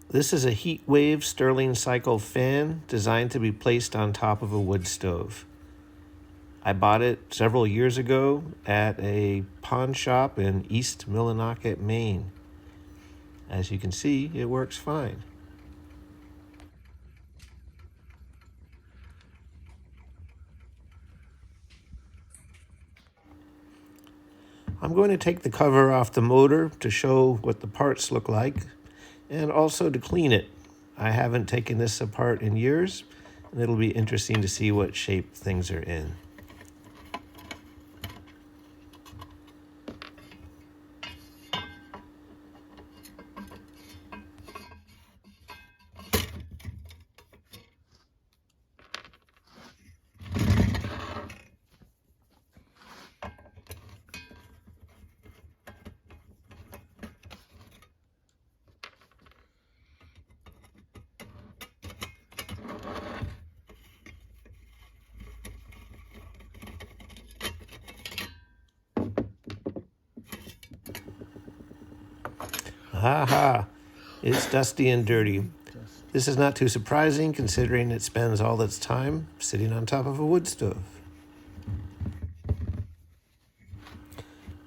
This is a heat wave Stirling cycle fan designed to be placed on top of a wood stove. I bought it several years ago at a pawn shop in East Millinocket, Maine. As you can see, it works fine. I'm going to take the cover off the motor to show what the parts look like and also to clean it. I haven't taken this apart in years, and it'll be interesting to see what shape things are in. Ha ha! It's dusty and dirty. This is not too surprising considering it spends all its time sitting on top of a wood stove.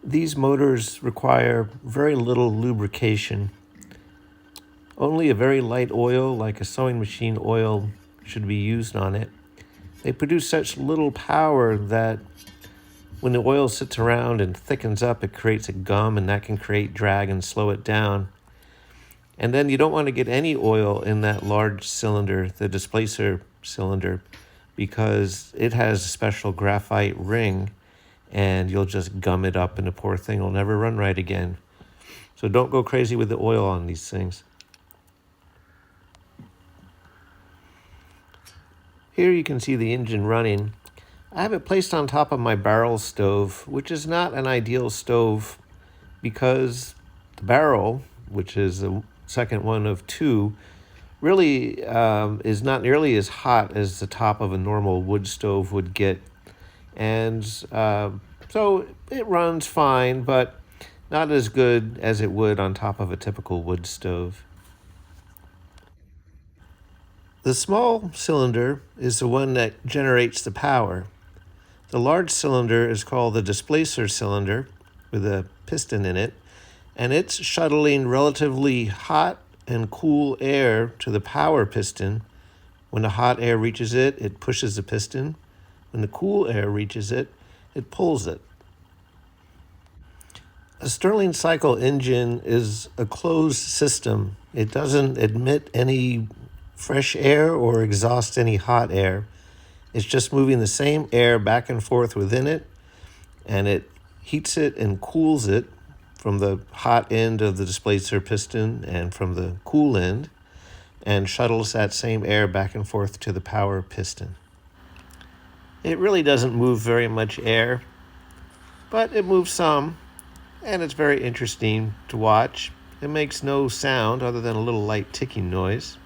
These motors require very little lubrication. Only a very light oil, like a sewing machine oil, should be used on it. They produce such little power that when the oil sits around and thickens up, it creates a gum, and that can create drag and slow it down. And then you don't want to get any oil in that large cylinder, the displacer cylinder, because it has a special graphite ring, and you'll just gum it up, and the poor thing will never run right again. So don't go crazy with the oil on these things. Here you can see the engine running. I have it placed on top of my barrel stove, which is not an ideal stove because the barrel, which is the second one of two, really is not nearly as hot as the top of a normal wood stove would get. And so it runs fine, but not as good as it would on top of a typical wood stove. The small cylinder is the one that generates the power. The large cylinder is called the displacer cylinder with a piston in it, and it's shuttling relatively hot and cool air to the power piston. When the hot air reaches it, it pushes the piston. When the cool air reaches it, it pulls it. A Stirling cycle engine is a closed system. It doesn't admit any fresh air or exhaust any hot air. It's just moving the same air back and forth within it, and it heats it and cools it from the hot end of the displacer piston and from the cool end, and shuttles that same air back and forth to the power piston. It really doesn't move very much air, but it moves some, and it's very interesting to watch. It makes no sound other than a little light ticking noise.